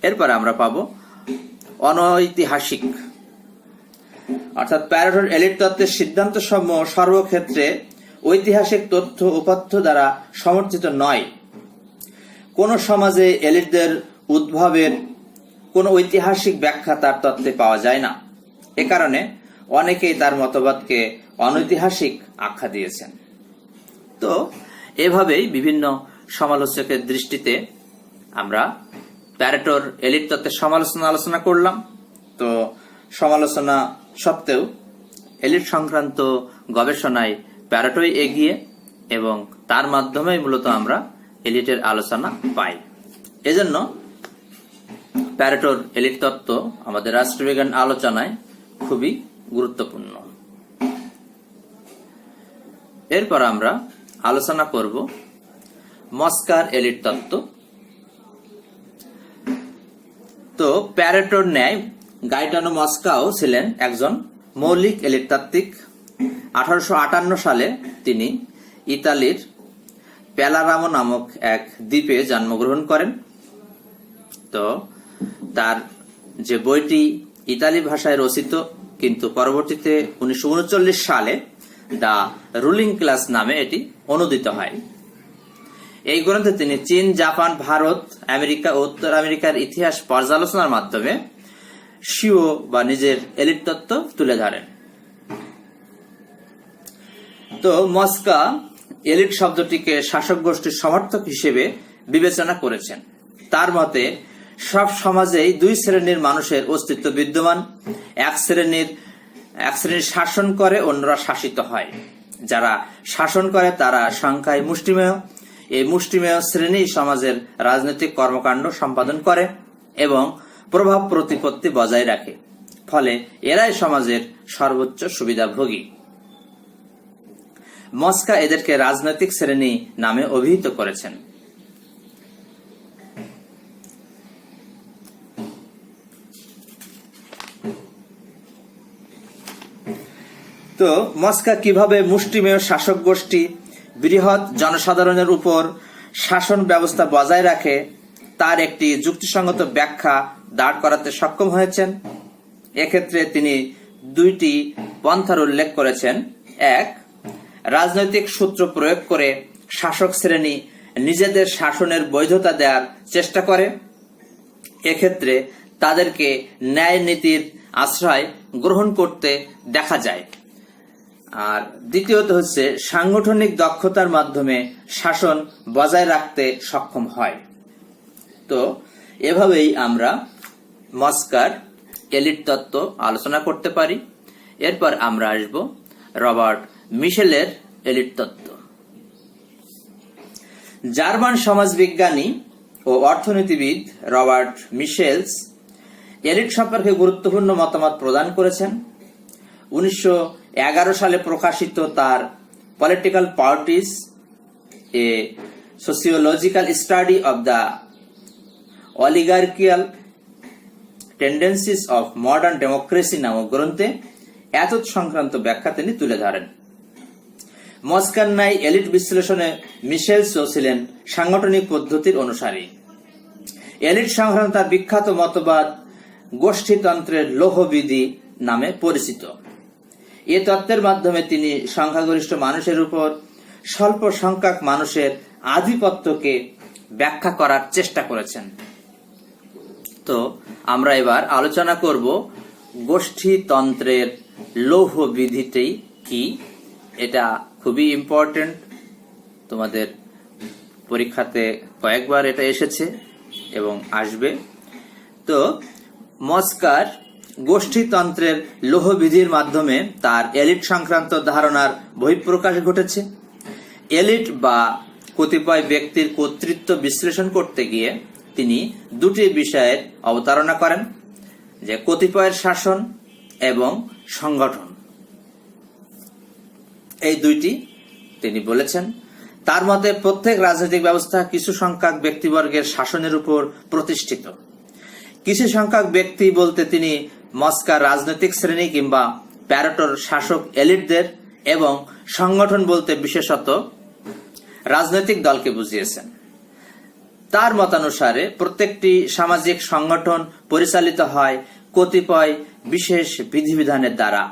এরপর আমরা পাবো অনৈতিহাসিক, অর্থাৎ প্যারেটোর এলিট তত্ত্বের সিদ্ধান্ত সমূহ সর্বক্ষেত্রে ঐতিহাসিক তথ্য উপাত্ত দ্বারা সমর্থিত নয়। কোন সমাজে এলিটদের উদ্ভবের কোন ঐতিহাসিক ব্যাখ্যা তার তত্ত্বে পাওয়া যায় না। এ কারণে অনেকেই তার মতবাদকে অনৈতিহাসিক আখ্যা দিয়েছেন। তো এভাবেই বিভিন্ন সমালোচকের দৃষ্টিতে আমরা প্যারেটোর এলিট তত্ত্বের আলোচনা করলাম। তো সমালোচনা সত্ত্বেও এলিট সংক্রান্ত গবেষণায় প্যারেটোই এগিয়ে এবং তার মাধ্যমেই মূলত আমরা এলিটের আলোচনা পাই। এজন্য প্যারেটোর এলিট তত্ত্ব আমাদের রাষ্ট্রবিজ্ঞান আলোচনায় খুবই গুরুত্বপূর্ণ। এরপর আমরা আলোচনা করব মস্কার এলিট তত্ত্ব। তো প্যারেটোর ন্যায় গাইটানো মস্কাও ছিলেন একজন মৌলিক এলিট তাত্ত্বিক। 1858 সালে তিনি ইতালির প্যালারামো নামক এক দ্বীপে জন্মগ্রহণ করেন। তো তার যে বইটি ইতালি ভাষায় রচিত, কিন্তু পরবর্তীতে 1939 সালে দ্য রুলিং ক্লাস নামে এটি অনুদিত হয়। এই গ্রন্থে তিনি চীন, জাপান, ভারত, আমেরিকা ও উত্তর আমেরিকার ইতিহাস পর্যালোচনার মাধ্যমে স্বীয় বা নিজের এলিট তত্ত্ব তুলে ধরেন। তো মস্কা এলিট শব্দটিকে শাসক গোষ্ঠীর সমর্থক হিসেবে বিবেচনা করেছেন। তার মতে সব সমাজেই 2 শ্রেণীর মানুষের অস্তিত্ব বিদ্যমান। এক শ্রেণীর এক শ্রেণীর শাসন করে, অন্যরা শাসিত হয়। যারা শাসন করে তারা সংখ্যায় মুষ্টিমেয়। এই মুষ্টিমেয় শ্রেণী সমাজের রাজনৈতিক কর্মকাণ্ড সম্পাদন করে এবং প্রভাব প্রতিপত্তি বজায় রাখে, ফলে এরাই সমাজের সর্বোচ্চ সুবিধাভোগী। মস্কা এদেরকে রাজনৈতিক শ্রেণী নামে অভিহিত করেছেন। তো মস্কা কিভাবে মুষ্টিমেয় শাসক গোষ্ঠী বৃহৎ জনসাধারণের উপর শাসন ব্যবস্থা বজায় রাখে তার একটি যুক্তিসঙ্গত ব্যাখ্যা দাঁড় করাতে সক্ষম হয়েছেন। এক্ষেত্রে তিনি দুইটি পন্থার উল্লেখ করেছেন। এক, রাজনৈতিক সূত্র প্রয়োগ করে শাসক শ্রেণী নিজেদের শাসনের বৈধতা দেওয়ার চেষ্টা করে। এক্ষেত্রে তাদেরকে ন্যায় নীতির আশ্রয় গ্রহণ করতে দেখা যায়। আর দ্বিতীয়ত হচ্ছে সাংগঠনিক দক্ষতার মাধ্যমে শাসন বজায় রাখতে সক্ষম হয়। তো এভাবেই আমরা মস্কার এলিট তত্ত্ব আলোচনা করতে পারি। এরপর আমরা আসব রবার্ট মিশেলের এলিট তত্ত্ব। জার্মান সমাজবিজ্ঞানী ও অর্থনীতিবিদ রবার্ট মিশেলস এলিট সম্পর্কে গুরুত্বপূর্ণ মতামত প্রদান করেছেন। 1911 সালে প্রকাশিত তার political parties, a sociological study of the oligarchical tendencies of modern democracy নামক গ্রন্থে এতদ সংক্রান্ত ব্যাখ্যা তিনি তুলে ধরেন। মস্কার ন্যায় এলিট বিশ্লেষণে মিশেলসও ছিলেন সাংগঠনিক পদ্ধতির অনুসারী। এলিট সংক্রান্ত তার বিখ্যাত মতবাদ গোষ্ঠীতন্ত্রের লৌহবিধি নামে পরিচিত। এ তত্ত্বের মাধ্যমে তিনি সংখ্যাগরিষ্ঠ মানুষের উপর স্বল্প সংখ্যক মানুষের আধিপত্যকে ব্যাখ্যা করার চেষ্টা করেছেন। তো আমরা এবার আলোচনা করব গোষ্ঠীতন্ত্রের লৌহবিধিটি কি। এটা খুবই ইম্পর্টেন্ট, তোমাদের পরীক্ষাতে কয়েকবার এটা এসেছে এবং আসবে। তো মস্কার গোষ্ঠীতন্ত্রের লৌহবিধির মাধ্যমে তার এলিট সংক্রান্ত ধারণার বহিঃপ্রকাশ ঘটেছে। এলিট বা কতিপয় ব্যক্তির কর্তৃত্ব বিশ্লেষণ করতে গিয়ে তিনি দুটি বিষয়ের অবতারণা করেন, যে কতিপয়ের শাসন এবং সংগঠন। এই দুইটি তিনি বলেছেন। তার মতে প্রত্যেক রাজনৈতিক ব্যবস্থা কিছু সংখ্যক ব্যক্তিবর্গের শাসনের উপর প্রতিষ্ঠিত। কিছু সংখ্যক ব্যক্তি বলতে তিনি মস্কার রাজনৈতিক শ্রেণী কিংবা প্যারেটোর শাসক এলিটদের এবং সংগঠন বলতে বিশেষত রাজনৈতিক দলকে বুঝিয়েছেন। তার মতানুসারে প্রত্যেকটি সামাজিক সংগঠন পরিচালিত হয় কতিপয় বিশেষ বিধিবিধানের দ্বারা।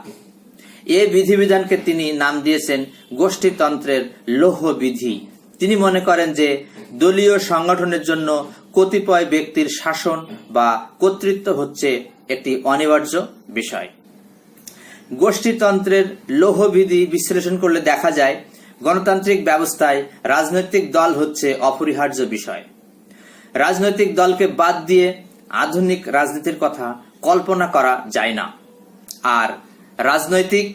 এই বিধিবিধানকে তিনি নাম দিয়েছেন গোষ্ঠীতন্ত্রের লৌহ বিধি। তিনি মনে করেন যে দলীয় সংগঠনের জন্য কতিপয় ব্যক্তির শাসন বা কর্তৃত্ব হচ্ছে একটি অনিবার্য বিষয়। গোষ্ঠীতন্ত্রের লৌহবিধি বিশ্লেষণ করলে দেখা যায় গণতান্ত্রিক ব্যবস্থায় রাজনৈতিক দল হচ্ছে অপরিহার্য বিষয়। রাজনৈতিক দলকে বাদ দিয়ে আধুনিক রাজনীতির কথা কল্পনা করা যায় না। আর রাজনৈতিক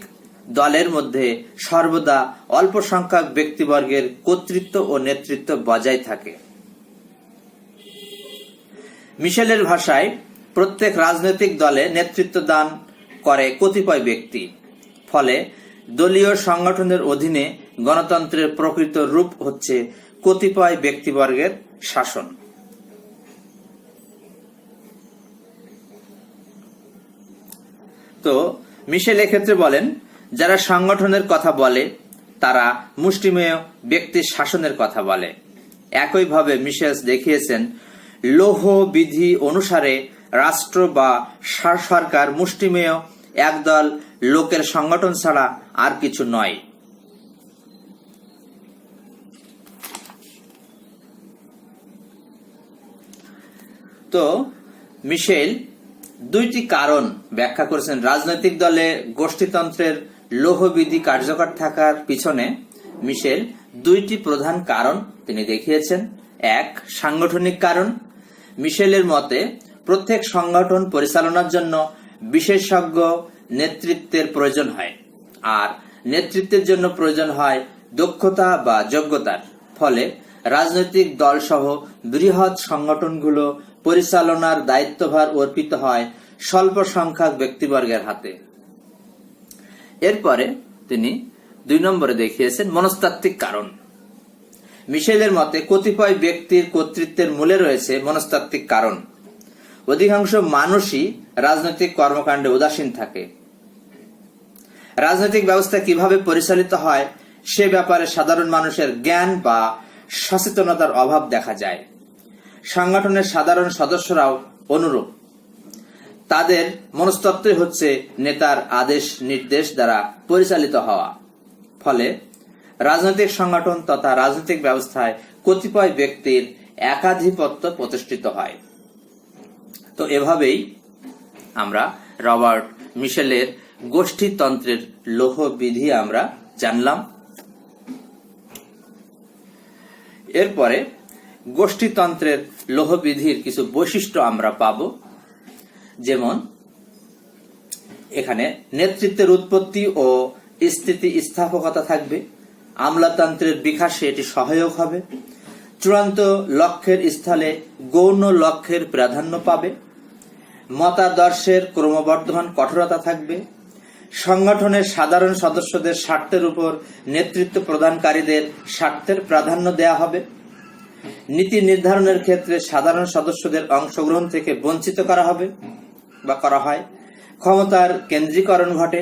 দলের মধ্যে সর্বদা অল্প সংখ্যক ব্যক্তিবর্গের কর্তৃত্ব ও নেতৃত্ব বজায় থাকে। মিশেলের ভাষায় প্রত্যেক রাজনৈতিক দলে নেতৃত্ব দান করে কতিপয় ব্যক্তি। ফলে দলীয় সংগঠনের অধীনে গণতন্ত্রের প্রকৃত রূপ হচ্ছে কতিপয় ব্যক্তিবর্গের শাসন। তো মিশেল এক্ষেত্রে বলেন, যারা সংগঠনের কথা বলে তারা মুষ্টিমেয় ব্যক্তির শাসনের কথা বলে। একইভাবে মিশেলস দেখিয়েছেন লৌহ বিধি অনুসারে রাষ্ট্র বা সরকার মুষ্টিমেয় একদল লোকের সংগঠন ছাড়া আর কিছু নয়। তো মিশেল দুইটি কারণ ব্যাখ্যা করেছেন রাজনৈতিক দলে গোষ্ঠীতন্ত্রের লৌহবিধি কার্যকর থাকার পিছনে। মিশেল দুইটি প্রধান কারণ তিনি দেখিয়েছেন। এক, সাংগঠনিক কারণ। মিশেলের মতে প্রত্যেক সংগঠন পরিচালনার জন্য বিশেষজ্ঞ নেতৃত্বের প্রয়োজন হয়, আর নেতৃত্বের জন্য প্রয়োজন হয় দক্ষতা বা যোগ্যতার। ফলে রাজনৈতিক দল সহ বৃহৎ সংগঠনগুলো পরিচালনার দায়িত্বভার অর্পিত হয় স্বল্প সংখ্যক ব্যক্তিবর্গের হাতে। এরপরে তিনি 2 নম্বরে দেখিয়েছেন মনস্তাত্ত্বিক কারণ। মিশেলের মতে কতিপয় ব্যক্তির কর্তৃত্বের মূলে রয়েছে মনস্তাত্ত্বিক কারণ। অধিকাংশ মানুষই রাজনৈতিক কর্মকাণ্ডে উদাসীন থাকে। রাজনৈতিক ব্যবস্থা কিভাবে পরিচালিত হয় সে ব্যাপারে সাধারণ মানুষের জ্ঞান বা সচেতনতার অভাব দেখা যায়। সংগঠনের সাধারণ সদস্যরাও অনুরূপ। তাদের মনস্তত্ত্বই হচ্ছে নেতার আদেশ নির্দেশ দ্বারা পরিচালিত হওয়া। ফলে রাজনৈতিক সংগঠন তথা রাজনৈতিক ব্যবস্থায় কতিপয় ব্যক্তির একাধিপত্য প্রতিষ্ঠিত হয়। তো এভাবেই আমরা রবার্ট মিশেলের গোষ্ঠীতন্ত্রের লৌহ বিধি আমরা জানলাম। এরপরে গোষ্ঠীতন্ত্রের লৌহ বিধির কিছু বৈশিষ্ট্য আমরা পাব। যেমন এখানে নেতৃত্বের উৎপত্তি ও স্থিতিস্থাপকতা থাকবে, আমলাতন্ত্রের বিকাশে এটি সহায়ক হবে, চূড়ান্ত লক্ষ্যের স্থলে গৌণ লক্ষ্যের প্রাধান্য পাবে, মতাদর্শের ক্রমবর্ধমান কঠোরতা থাকবে, সংগঠনের সাধারণ সদস্যদের স্বার্থের উপর নেতৃত্ব প্রদানকারীদের স্বার্থের প্রাধান্য দেয়া হবে, নীতি নির্ধারণের ক্ষেত্রে সাধারণ সদস্যদের অংশগ্রহণ থেকে বঞ্চিত করা হবে বা করা হয়, ক্ষমতার কেন্দ্রীকরণ ঘটে,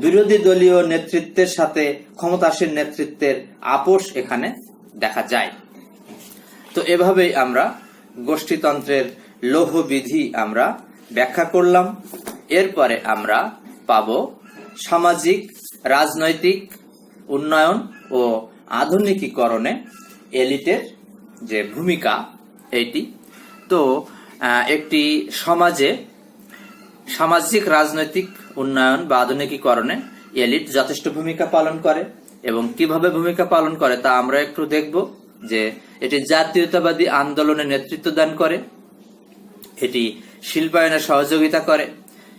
বিরোধী দলীয় নেতৃত্বের সাথে ক্ষমতাসীন নেতৃত্বের আপোষ এখানে দেখা যায়। তো এভাবেই আমরা গোষ্ঠীতন্ত্রের লৌহ বিধি আমরা ব্যাখ্যা করলাম। এরপরে আমরা পাব সামাজিক রাজনৈতিক উন্নয়ন ও আধুনিকীকরণে এলিটের যে ভূমিকা এটি। তো একটি সমাজে সামাজিক রাজনৈতিক উন্নয়ন বা আধুনিকীকরণে এলিট যথেষ্ট ভূমিকা পালন করে, এবং কিভাবে ভূমিকা পালন করে তা আমরা একটু দেখব। যে এটি জাতীয়তাবাদী আন্দোলনে নেতৃত্ব দান করে, এটি শিল্পায়নে সহযোগিতা করে,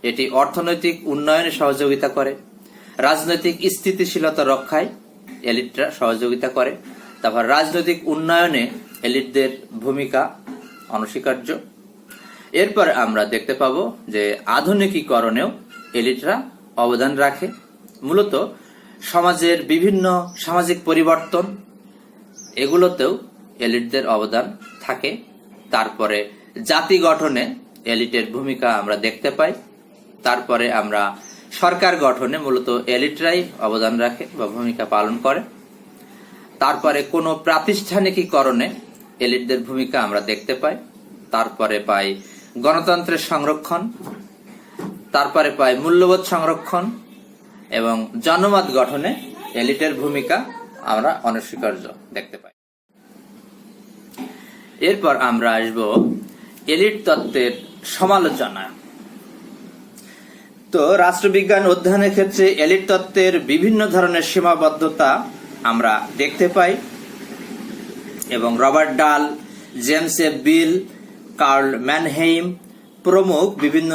এটি অর্থনৈতিক উন্নয়নে সহযোগিতা করে, রাজনৈতিক স্থিতিশীলতা রক্ষায় এলিটরা সহযোগিতা করে। তারপর রাজনৈতিক উন্নয়নে এলিটদের ভূমিকা অনস্বীকার্য। এরপরে আমরা দেখতে পাবো যে আধুনিকীকরণেও এলিটরা অবদান রাখে। মূলত সমাজের বিভিন্ন সামাজিক পরিবর্তন এগুলোতেও এলিটদের অবদান থাকে। তারপরে জাতি গঠনে এলিটের ভূমিকা আমরা দেখতে পাই। তারপরে আমরা সরকার গঠনে মূলত এলিটরাই অবদান রাখে বা ভূমিকা পালন করে। তারপরে কোনো প্রাতিষ্ঠানিকীকরণে এলিটদের ভূমিকা আমরা দেখতে পাই। তারপরে পাই গণতন্ত্রের সংরক্ষণ, তারপরে পাই মূল্যবোধ সংরক্ষণ, এবং জনমত গঠনে এলিটের ভূমিকা আমরা অনস্বীকার্য দেখতে পাই। এরপর আমরা আসব এলিট তত্ত্বের সমালোচনা। তো রাষ্ট্রবিজ্ঞান অধ্যয়নের ক্ষেত্রে এলিট তত্ত্বের বিভিন্ন ধরনের সীমাবদ্ধতা আমরা দেখতে পাই, এবং রবার্ট ডাল, জেমস এ বিল, কার্ল ম্যানহেইম প্রমুখ বিভিন্ন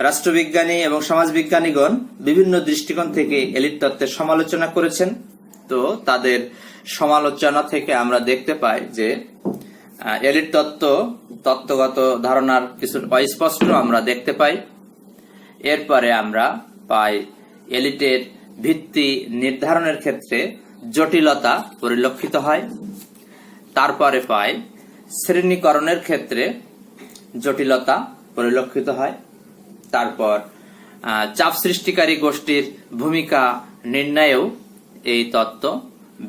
রাষ্ট্রবিজ্ঞানী এবং সমাজবিজ্ঞানীগণ বিভিন্ন দৃষ্টিকোণ থেকে এলিট তত্ত্বের সমালোচনা করেছেন। তো তাদের সমালোচনা থেকে আমরা দেখতে পাই যে এলিট তত্ত্বগত ধারণার কিছু অস্পষ্ট আমরা দেখতে পাই। এরপরে আমরা পাই এলিটের ভিত্তি নির্ধারণের ক্ষেত্রে জটিলতা পরিলক্ষিত হয়। তারপরে পাই শ্রেণীকরণের ক্ষেত্রে জটিলতা পরিলক্ষিত হয়। তারপর চাপ সৃষ্টিকারী গোষ্ঠীর ভূমিকা নির্ণয়েও এই তত্ত্ব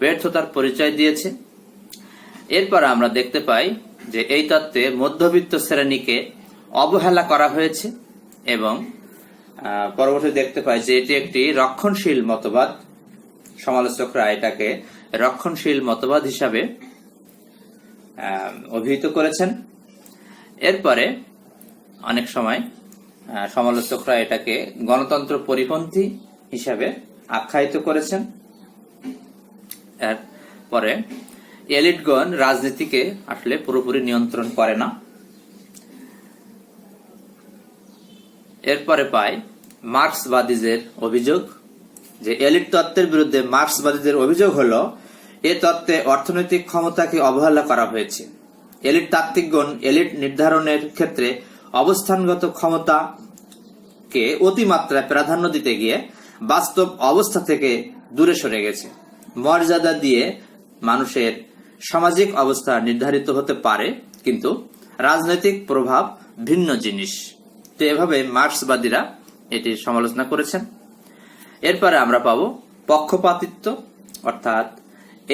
ব্যর্থতার পরিচয় দিয়েছে। এরপর আমরা দেখতে পাই যে এই তত্ত্বে মধ্যবিত্ত শ্রেণীকে অবহেলা করা হয়েছে, এবং পরবর্তী দেখতে পাই যে এটি একটি রক্ষণশীল মতবাদ। সমালোচকরা এটাকে রক্ষণশীল মতবাদ হিসাবে অভিহিত করেছেন। এরপরে অনেক সময় সমালোচকরা এটাকে গণতন্ত্র পরিপন্থী হিসাবে আখ্যায়িত করেছেন। এরপরে এলিটগণ রাজনীতিকে আসলে পুরোপুরি নিয়ন্ত্রণ করে না। এরপরে পাই মার্ক্সবাদীদের অভিযোগ, যে এলিট তত্ত্বের বিরুদ্ধে মার্ক্সবাদীদের অভিযোগ হলো এ তত্ত্বে অর্থনৈতিক ক্ষমতাকে অবহেলা করা হয়েছে। এলিট তাত্ত্বিকগণ এলিট নির্ধারণের ক্ষেত্রে অবস্থানগত ক্ষমতাকে অতিমাত্রায় প্রাধান্য দিতে গিয়ে বাস্তব অবস্থা থেকে দূরে সরে গেছে। মর্যাদা দিয়ে মানুষের সামাজিক অবস্থা নির্ধারিত হতে পারে, কিন্তু রাজনৈতিক প্রভাব ভিন্ন জিনিস। তো এভাবে মার্ক্সবাদীরা এটির সমালোচনা করেছেন। এরপরে আমরা পাবো পক্ষপাতিত্ব, অর্থাৎ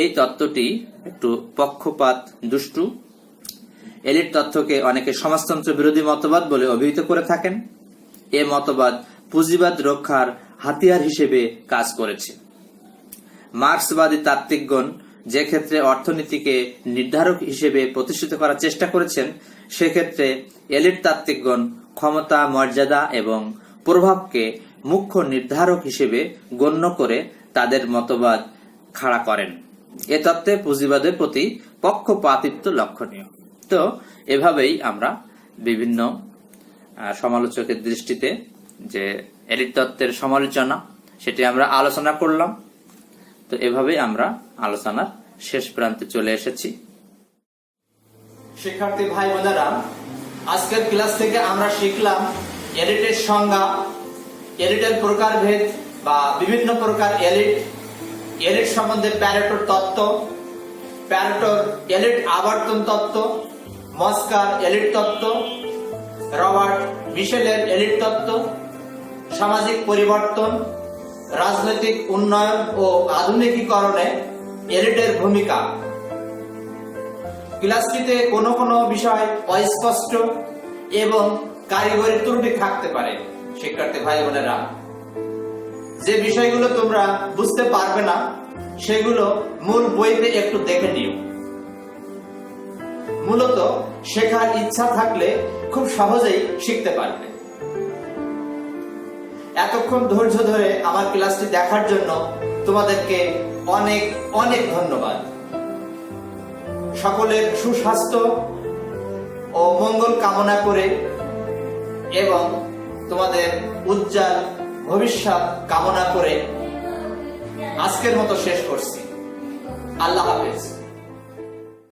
এই তত্ত্বটি একটু পক্ষপাত দুষ্টু। এলিট তত্ত্বকে অনেকে সমাজতন্ত্র বিরোধী মতবাদ বলে অভিহিত করে থাকেন। এ মতবাদ পুঁজিবাদ রক্ষার হাতিয়ার হিসেবে কাজ করেছে। মার্ক্সবাদী তাত্ত্বিকগণ যে ক্ষেত্রে অর্থনীতিকে নির্ধারক হিসেবে প্রতিষ্ঠিত করার চেষ্টা করেছেন, সেক্ষেত্রে এলিট তাত্ত্বিকগণ ক্ষমতা, মর্যাদা এবং প্রভাবকে মুখ্য নির্ধারক হিসেবে গণ্য করে তাদের মতবাদ খাড়া করেন। এ তত্ত্বে পুঁজিবাদের প্রতি পক্ষপাতিত্ব লক্ষণীয়। তো এভাবেই আমরা বিভিন্ন সমালোচকের দৃষ্টিতে যে এলিট তত্ত্বের সমালোচনা, সেটি আমরা আলোচনা করলাম। তো এভাবেই আমরা আলোচনার শেষ প্রান্তে চলে এসেছি। শিক্ষার্থী ভাই বোনেরা, আজকের ক্লাস থেকে আমরা শিখলাম এলিটের সংজ্ঞা, এলিটের প্রকারভেদ বা বিভিন্ন প্রকার এলিট সম্বন্ধে প্যারেটোর তত্ত্ব, প্যারেটোর এলিট আবর্তন তত্ত্ব, মস্কার এলিট তত্ত্ব, রবার্ট মিশেলের এলিট তত্ত্ব, সামাজিক পরিবর্তন, রাজনৈতিক উন্নয়ন ও আধুনিকীকরণে এলিটের ভূমিকা। ক্লাসটিতে কোনো কোনো বিষয় অস্পষ্ট এবং কারিগরি ত্রুটি থাকতে পারে। শিক্ষার্থী ভাই বোনেরা, যে বিষয়গুলো তোমরা বুঝতে পারবে না সেগুলো মূল বইতে একটু দেখে নিও। মূলত শেখার ইচ্ছা থাকলে খুব সহজেই শিখতে পারবে। এতক্ষণ ধৈর্য ধরে আমার ক্লাসটি দেখার জন্য তোমাদেরকে অনেক অনেক ধন্যবাদ। সকলের সুস্বাস্থ্য ও মঙ্গল কামনা করে এবং তোমাদের উজ্জ্বল ভবিষ্যৎ কামনা করে আজকের মতো শেষ করছি। আল্লাহ হাফেজ।